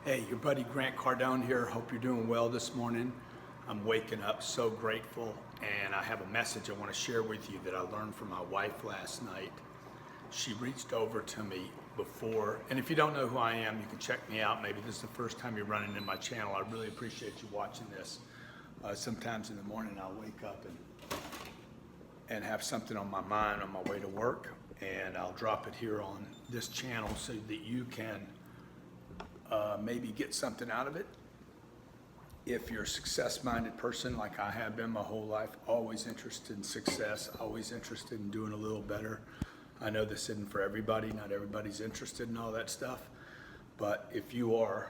Hey, your buddy Grant Cardone here. Hope you're doing well this morning. I'm waking up so grateful, and I have a message I want to share with you that I learned from my wife last night. She reached over to me before, and if you don't know who I am, you can check me out. Maybe this is the first time you're running in my channel. I really appreciate you watching this. Sometimes in the morning I'll wake up and have something on my mind on my way to work, and I'll drop it here on this channel so that you can maybe get something out of it. If you're a success-minded person like I have been my whole life, always interested in success, always interested in doing a little better. I know this isn't for everybody, not everybody's interested in all that stuff, but if you are,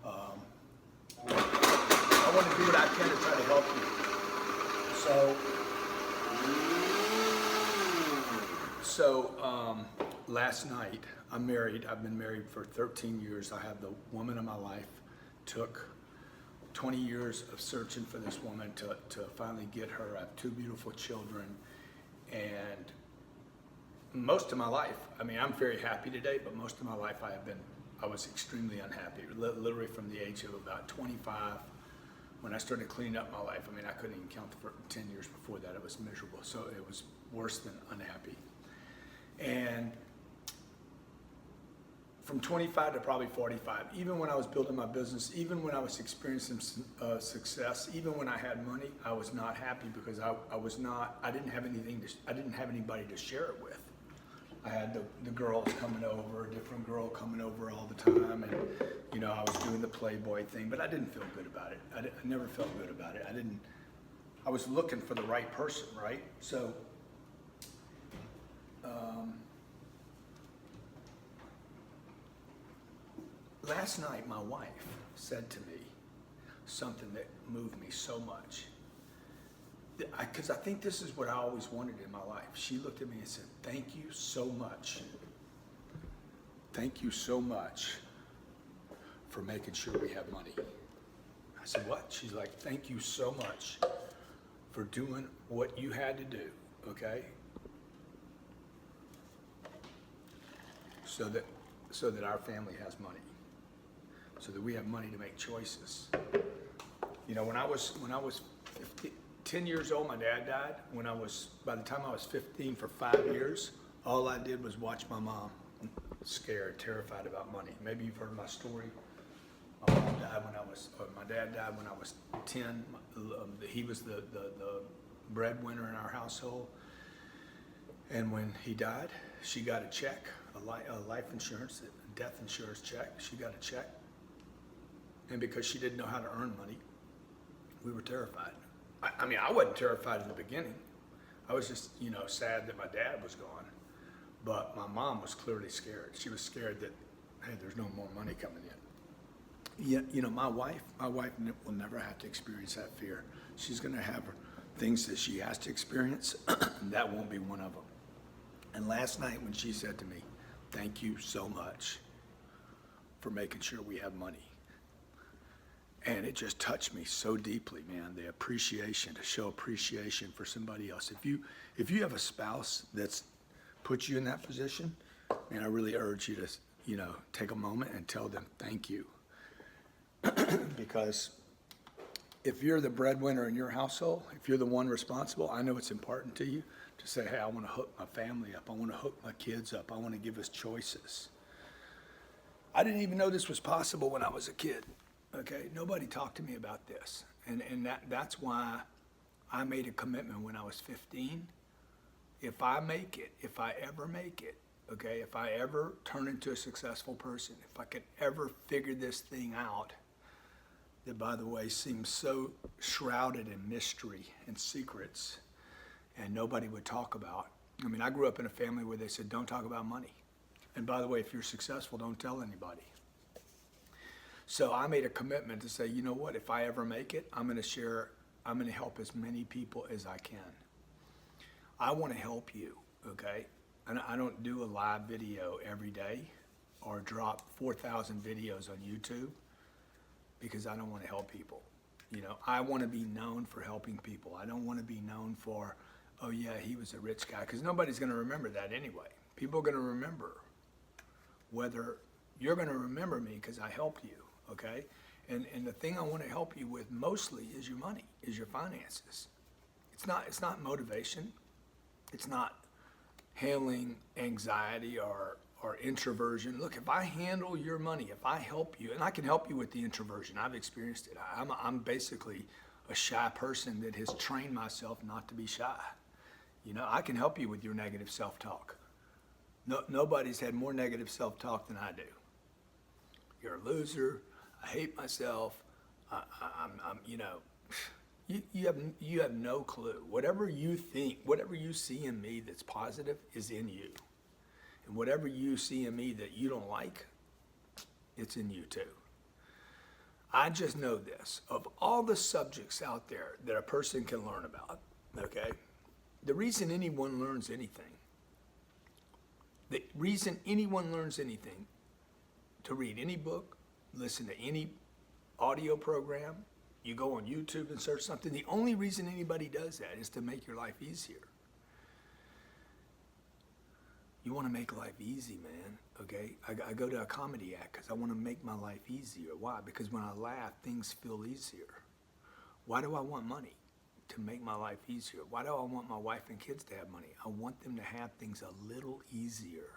I want to do what I can to try to help you. So last night, I'm married. I've been married for 13 years. I have the woman of my life. Took 20 years of searching for this woman to finally get her. I have two beautiful children. And most of my life, I mean, I'm very happy today, but most of my life I was extremely unhappy. Literally from the age of about 25, when I started cleaning up my life. I mean, I couldn't even count the 10 years before that. It was miserable. So it was worse than unhappy. And from 25 to probably 45, even when I was building my business, even when I was experiencing success, even when I had money, I was not happy because I didn't have anybody to share it with. I had the girls coming over, a different girl coming over all the time, and I was doing the Playboy thing, but I didn't feel good about it. I never felt good about it. I was looking for the right person, right? So, last night, my wife said to me something that moved me so much. Because I think this is what I always wanted in my life. She looked at me and said, "Thank you so much. Thank you so much for making sure we have money." I said, "What?" She's like, "Thank you so much for doing what you had to do, okay? So that our family has money. So that we have money to make choices." When I was 10 years old, my dad died. By the time I was 15, for 5 years, all I did was watch my mom scared, terrified about money. Maybe you've heard my story. My dad died when I was 10. He was the breadwinner in our household. And when he died, she got a check, a life insurance, a death insurance check. She got a check. And because she didn't know how to earn money, we were terrified. I mean, I wasn't terrified in the beginning. I was just, sad that my dad was gone. But my mom was clearly scared. She was scared that, hey, there's no more money coming in. Yeah, my wife will never have to experience that fear. She's going to have things that she has to experience, and that won't be one of them. And last night when she said to me, "Thank you so much for making sure we have money," and it just touched me so deeply, man. The appreciation, to show appreciation for somebody else. If you have a spouse that's put you in that position, man, I really urge you to, take a moment and tell them thank you. Because if you're the breadwinner in your household, if you're the one responsible, I know it's important to you to say, "Hey, I want to hook my family up. I want to hook my kids up. I want to give us choices." I didn't even know this was possible when I was a kid. Okay, nobody talked to me about this, and that's why I made a commitment when I was 15. If I ever make it, okay, if I ever turn into a successful person, if I could ever figure this thing out, that, by the way, seems so shrouded in mystery and secrets, and nobody would talk about. I mean, I grew up in a family where they said, "Don't talk about money." And by the way, if you're successful, don't tell anybody. So I made a commitment to say, you know what, if I ever make it, I'm going to help as many people as I can. I want to help you, okay? And I don't do a live video every day or drop 4,000 videos on YouTube because I don't want to help people. I want to be known for helping people. I don't want to be known for, "Oh yeah, he was a rich guy," because nobody's going to remember that anyway. People are going to remember whether you're going to remember me because I helped you, okay? And the thing I want to help you with mostly is your money, is your finances. It's not motivation. It's not handling anxiety or introversion. Look, if I handle your money, if I help you, and I can help you with the introversion, I've experienced it. I'm basically a shy person that has trained myself not to be shy. You know, I can help you with your negative self-talk. Nobody's had more negative self-talk than I do. You're a loser. I hate myself. I'm you know, you have no clue. Whatever you think, whatever you see in me that's positive is in you. And whatever you see in me that you don't like, it's in you too. I just know this. Of all the subjects out there that a person can learn about, okay, the reason anyone learns anything, to read any book, listen to any audio program, you go on YouTube and search something, the only reason anybody does that is to make your life easier. You want to make life easy, man, okay? I go to a comedy act because I want to make my life easier. Why? Because when I laugh, things feel easier. Why do I want money? To make my life easier. Why do I want my wife and kids to have money? I want them to have things a little easier.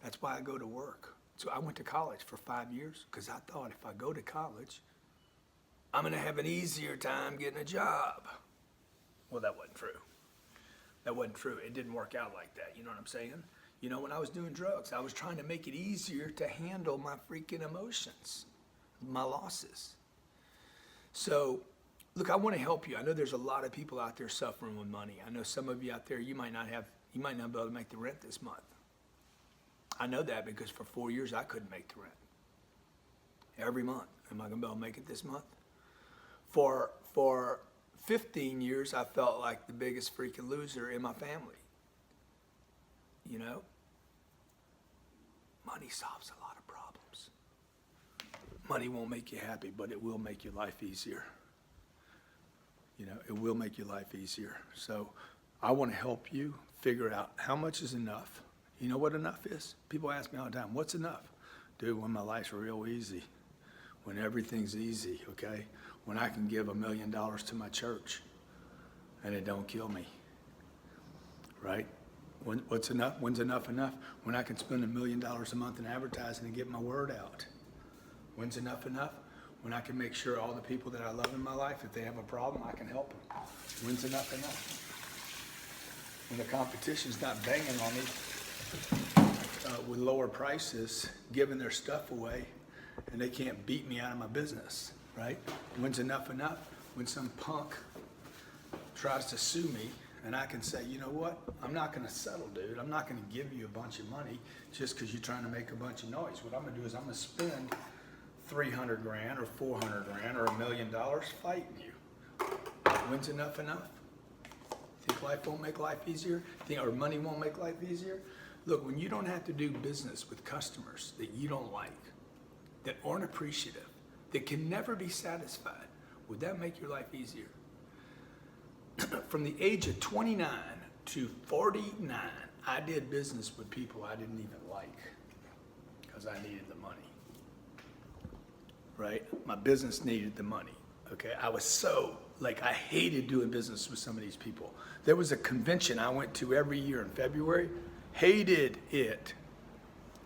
That's why I go to work. So I went to college for 5 years because I thought if I go to college, I'm going to have an easier time getting a job. Well, that wasn't true. That wasn't true. It didn't work out like that. You know what I'm saying? You know, when I was doing drugs, I was trying to make it easier to handle my freaking emotions, my losses. So, look, I want to help you. I know there's a lot of people out there suffering with money. I know some of you out there, you might not be able to make the rent this month. I know that because for 4 years, I couldn't make the rent. Every month. Am I going to be able to make it this month? For 15 years, I felt like the biggest freaking loser in my family. You know? Money solves a lot of problems. Money won't make you happy, but it will make your life easier. You know, it will make your life easier. So I want to help you figure out how much is enough. You know what enough is? People ask me all the time, what's enough? Dude, when my life's real easy, when everything's easy, okay? When I can give $1 million to my church and it don't kill me, right? What's enough? When's enough enough? When I can spend $1 million a month in advertising and get my word out. When's enough enough? When I can make sure all the people that I love in my life, if they have a problem, I can help them. When's enough enough? When the competition's not banging on me with lower prices, giving their stuff away, and they can't beat me out of my business, right? When's enough enough? When some punk tries to sue me, and I can say, you know what? I'm not going to settle, dude. I'm not going to give you a bunch of money just because you're trying to make a bunch of noise. What I'm going to do is I'm going to spend $300 grand or $400 grand or $1 million fighting you. When's enough enough? Think life won't make life easier? Think or money won't make life easier? Look, when you don't have to do business with customers that you don't like, that aren't appreciative, that can never be satisfied, would that make your life easier? From the age of 29 to 49, I did business with people I didn't even like because I needed the money, right? My business needed the money, okay? I was so, I hated doing business with some of these people. There was a convention I went to every year in February, hated it,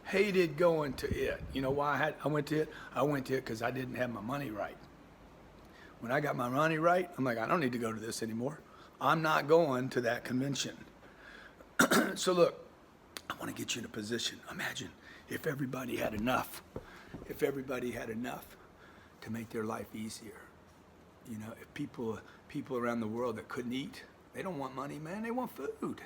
hated going to it. You know why I went to it? I went to it because I didn't have my money right. When I got my money right, I'm like, I don't need to go to this anymore. I'm not going to that convention. So look, I want to get you in a position. Imagine if everybody had enough, to make their life easier. You know, if people around the world that couldn't eat, they don't want money, man, they want food.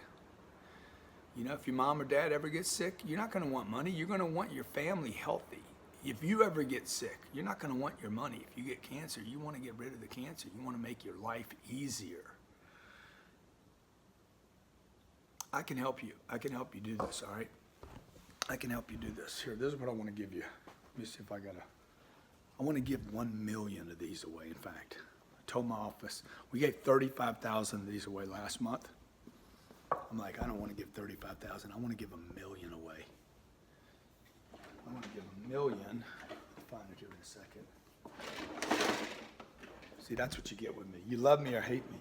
You know, if your mom or dad ever gets sick, you're not going to want money. You're going to want your family healthy. If you ever get sick, you're not going to want your money. If you get cancer, you want to get rid of the cancer. You want to make your life easier. I can help you. I can help you do this, all right? I can help you do this. Here, this is what I want to give you. Let me see if I want to give 1 million of these away, in fact. I told my office, we gave 35,000 of these away last month. I'm like, I don't want to give 35,000. I want to give 1 million away. I want to give 1 million. I'll find it here in a second. See, that's what you get with me. You love me or hate me.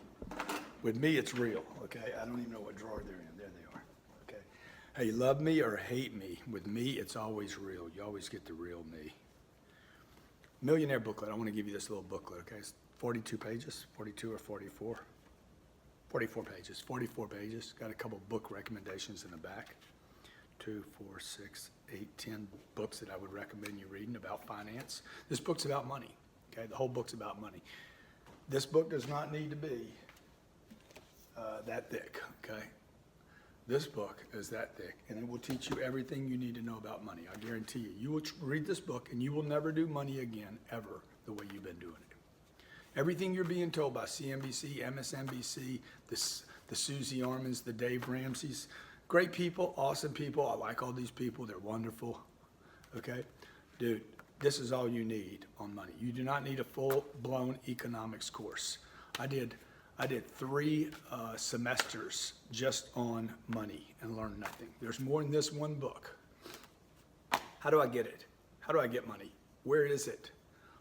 With me, it's real, okay? I don't even know what drawer they're in. There they are, okay? Hey, love me or hate me. With me, it's always real. You always get the real me. Millionaire booklet. I want to give you this little booklet, okay? It's 42 pages, 42 or 44. 44 pages, 44 pages. Got a couple book recommendations in the back. 2, 4, 6, 8, 10 books that I would recommend you reading about finance. This book's about money, okay? The whole book's about money. This book does not need to be that thick, okay? This book is that thick, and it will teach you everything you need to know about money. I guarantee you. You will read this book, and you will never do money again, ever, the way you've been doing it. Everything you're being told by CNBC, MSNBC, the Susie Ormans, the Dave Ramseys, great people, awesome people. I like all these people. They're wonderful, okay? Dude, this is all you need on money. You do not need a full-blown economics course. I did 3 semesters just on money and learned nothing. There's more in this one book. How do I get it? How do I get money? Where is it?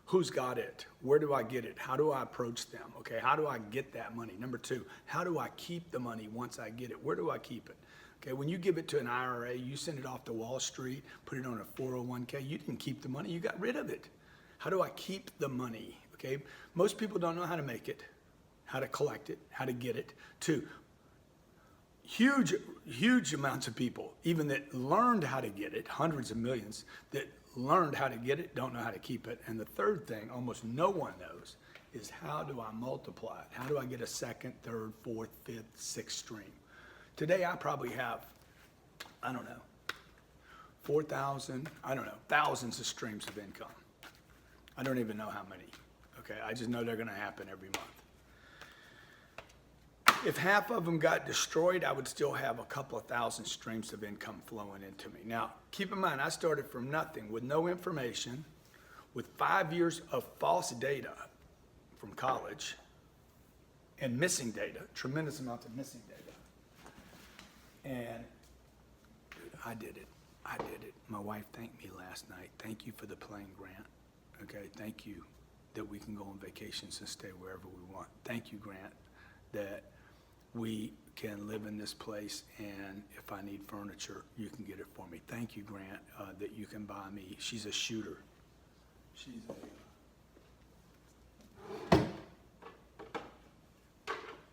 Who's got it? Where do I get it? How do I approach them? Okay, how do I get that money? Number 2, how do I keep the money once I get it? Where do I keep it? Okay, when you give it to an IRA, you send it off to Wall Street, put it on a 401k, you didn't keep the money, you got rid of it. How do I keep the money? Okay, most people don't know how to make it, how to collect it, how to get it. 2, huge amounts of people, even that learned how to get it, hundreds of millions, that learned how to get it, don't know how to keep it. And the third thing, almost no one knows, is how do I multiply it? How do I get a second, third, fourth, fifth, sixth stream? Today I probably have, I don't know, 4,000, I don't know, thousands of streams of income. I don't even know how many, okay? I just know they're gonna happen every month. If half of them got destroyed, I would still have a couple of thousand streams of income flowing into me. Now, keep in mind, I started from nothing with no information, with 5 years of false data from college and missing data, tremendous amounts of missing data. And dude, I did it. I did it. My wife thanked me last night. Thank you for the plane grant. Okay, thank you that we can go on vacations and stay wherever we want. Thank you, Grant, that we can live in this place, and if I need furniture, you can get it for me. Thank you, Grant, that you can buy me. She's a shooter. She's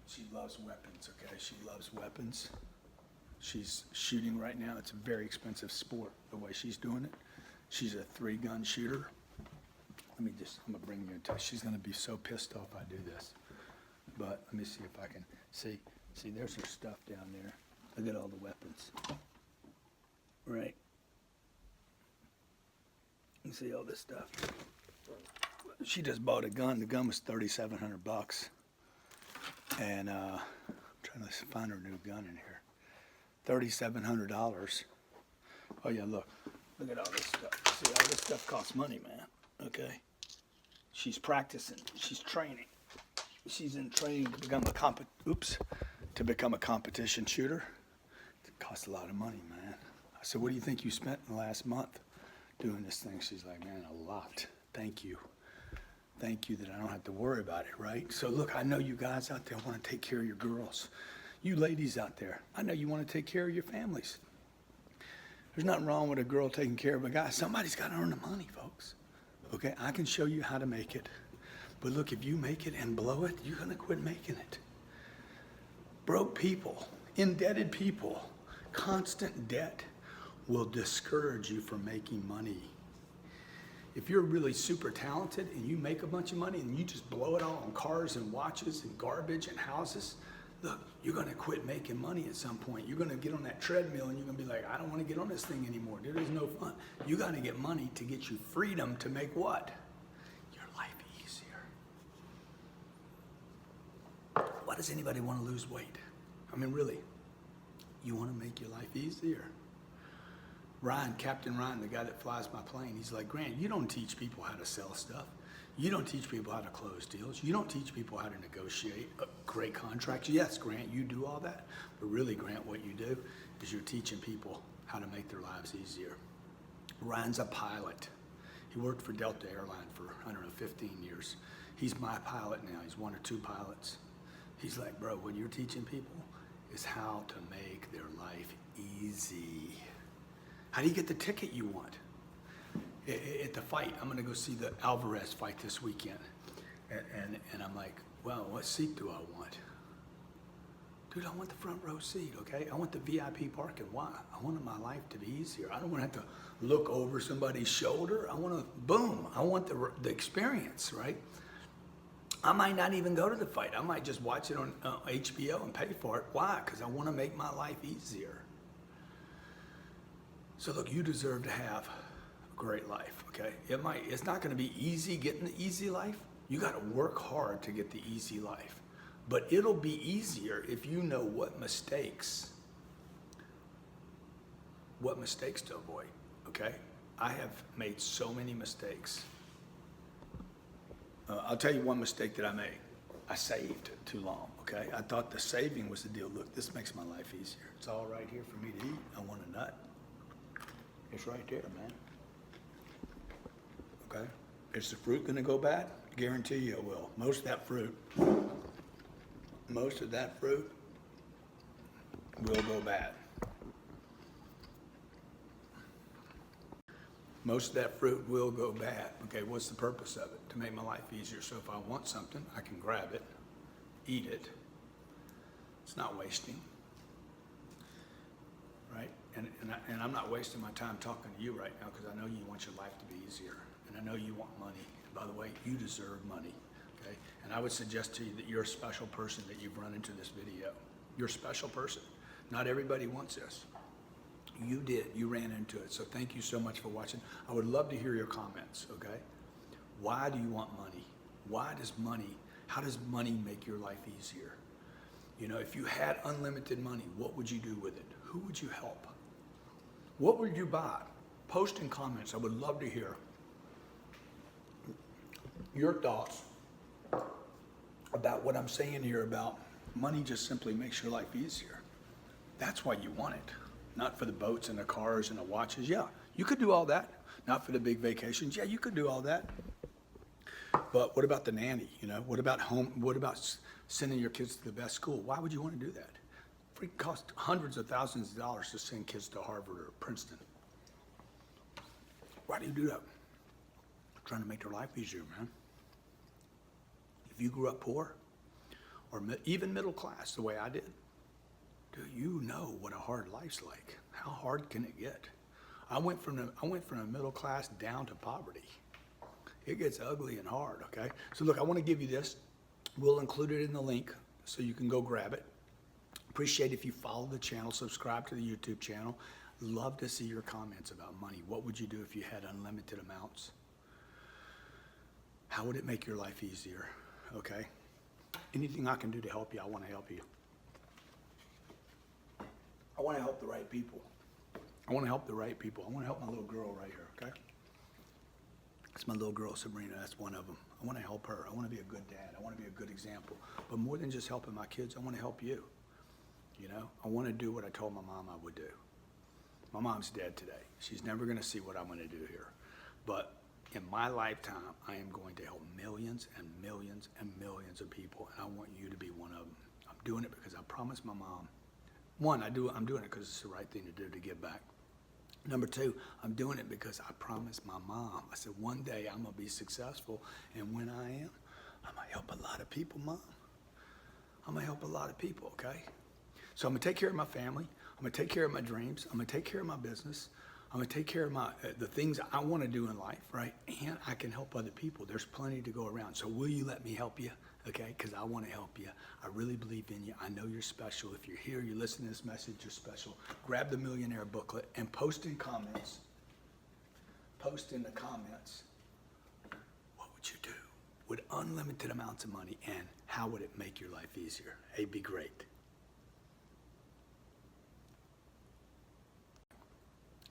she loves weapons, okay? She loves weapons. She's shooting right now. It's a very expensive sport, the way she's doing it. She's a 3-gun shooter. I'm gonna bring you in touch. She's gonna be so pissed off I do this. But let me see if I can see, there's her stuff down there. Look at all the weapons. Right. You see all this stuff. She just bought a gun. The gun was $3,700. And I'm trying to find her new gun in here. $3,700. Oh yeah, look at all this stuff. See, all this stuff costs money, man. Okay. She's practicing. She's training. She's in training to become a competition shooter. It costs a lot of money, man. I said, what do you think you spent in the last month doing this thing? She's like, man, a lot. Thank you. Thank you that I don't have to worry about it, right? So look, I know you guys out there want to take care of your girls. You ladies out there, I know you want to take care of your families. There's nothing wrong with a girl taking care of a guy. Somebody's got to earn the money, folks. Okay, I can show you how to make it. But look, if you make it and blow it, you're going to quit making it. Broke people, indebted people, constant debt will discourage you from making money. If you're really super talented and you make a bunch of money and you just blow it all on cars and watches and garbage and houses, look, you're going to quit making money at some point. You're going to get on that treadmill and you're going to be like, I don't want to get on this thing anymore. Dude, there's no fun. You got to get money to get you freedom to make what? Your life easier. Why does anybody want to lose weight? I mean, really, you want to make your life easier. Ryan, Captain Ryan, the guy that flies my plane, he's like, Grant, you don't teach people how to sell stuff. You don't teach people how to close deals. You don't teach people how to negotiate great contracts. Yes, Grant, you do all that. But really, Grant, what you do is you're teaching people how to make their lives easier. Ryan's a pilot. He worked for Delta Airline for, I don't know, 15 years. He's my pilot now. He's one or two pilots. He's like, bro, what you're teaching people is how to make their life easy. How do you get the ticket you want? At the fight, I'm gonna go see the Alvarez fight this weekend. And I'm like, well, what seat do I want? Dude, I want the front row seat, okay? I want the VIP parking. Why? I wanted my life to be easier. I don't want to have to look over somebody's shoulder. I want to, boom, I want the experience, right? I might not even go to the fight. I might just watch it on HBO and pay for it. Why? Because I want to make my life easier. So look, you deserve to have a great life, okay? It's not going to be easy getting the easy life. You got to work hard to get the easy life. But it'll be easier if you know what mistakes to avoid, okay? I have made so many mistakes. I'll tell you one mistake that I made. I saved too long, okay? I thought the saving was the deal. Look, this makes my life easier. It's all right here for me to eat. I want a nut. It's right there, man. Okay? Is the fruit gonna go bad? Guarantee you it will. Most of that fruit will go bad. Most of that fruit will go bad. Okay, what's the purpose of it? To make my life easier. So if I want something, I can grab it, eat it. It's not wasting, right? And I'm not wasting my time talking to you right now because I know you want your life to be easier. And I know you want money. And by the way, you deserve money. Okay? And I would suggest to you that you're a special person that you've run into this video. You're a special person. Not everybody wants this. You did. You ran into it. So thank you so much for watching. I would love to hear your comments, okay? Why do you want money? How does money make your life easier? You know, if you had unlimited money, what would you do with it? Who would you help? What would you buy? Post in comments. I would love to hear your thoughts about what I'm saying here about money just simply makes your life easier. That's why you want it. Not for the boats and the cars and the watches. Yeah, you could do all that. Not for the big vacations. Yeah, you could do all that. But what about the nanny? You know, what about home? What about sending your kids to the best school? Why would you want to do that? It costs hundreds of thousands of dollars to send kids to Harvard or Princeton. Why do you do that? Trying to make their life easier, man. If you grew up poor or even middle class the way I did, do you know what a hard life's like? How hard can it get? I went from a middle class down to poverty. It gets ugly and hard, okay? So look, I want to give you this. We'll include it in the link so you can go grab it. Appreciate if you follow the channel, subscribe to the YouTube channel. Love to see your comments about money. What would you do if you had unlimited amounts? How would it make your life easier, okay? Anything I can do to help you, I want to help you. I want to help the right people. I want to help the right people. I want to help my little girl right here, okay? That's my little girl, Sabrina. That's one of them. I want to help her. I want to be a good dad. I want to be a good example. But more than just helping my kids, I want to help you. You know, I want to do what I told my mom I would do. My mom's dead today. She's never going to see what I'm going to do here. But in my lifetime, I am going to help millions and millions and millions of people, and I want you to be one of them. I'm doing it because I promised my mom. One, I'm doing it because it's the right thing to do to give back. Number two, I'm doing it because I promised my mom. I said, one day I'm going to be successful, and when I am, I'm going to help a lot of people, Mom. I'm going to help a lot of people, okay? So I'm going to take care of my family. I'm going to take care of my dreams. I'm going to take care of my business. I'm going to take care of the things I want to do in life, right? And I can help other people. There's plenty to go around. So will you let me help you? Okay, because I want to help you. I really believe in you. I know you're special. If you're here, you're listening to this message, you're special. Grab the Millionaire booklet and post in comments. Post in the comments, what would you do with unlimited amounts of money, and how would it make your life easier? It'd be great.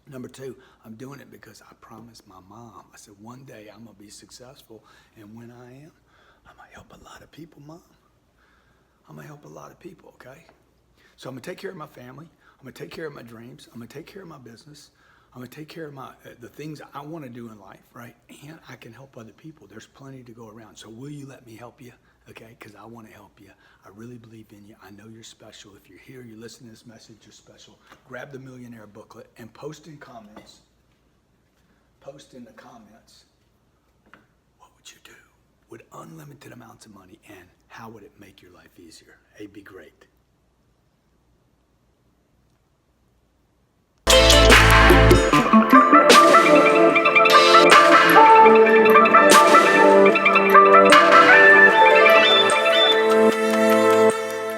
Number two, I'm doing it because I promised my mom. I said, one day I'm going to be successful, and when I am, I'm going to help a lot of people, Mom. I'm going to help a lot of people, okay? So I'm going to take care of my family. I'm going to take care of my dreams. I'm going to take care of my business. I'm gonna take care of the things I want to do in life, right? And I can help other people. There's plenty to go around. So will you let me help you? Okay, because I want to help you. I really believe in you. I know you're special. If you're here, you're listening to this message, you're special. Grab the Millionaire booklet and post in comments. Post in the comments, what would you do with unlimited amounts of money, and how would it make your life easier? Hey, be great.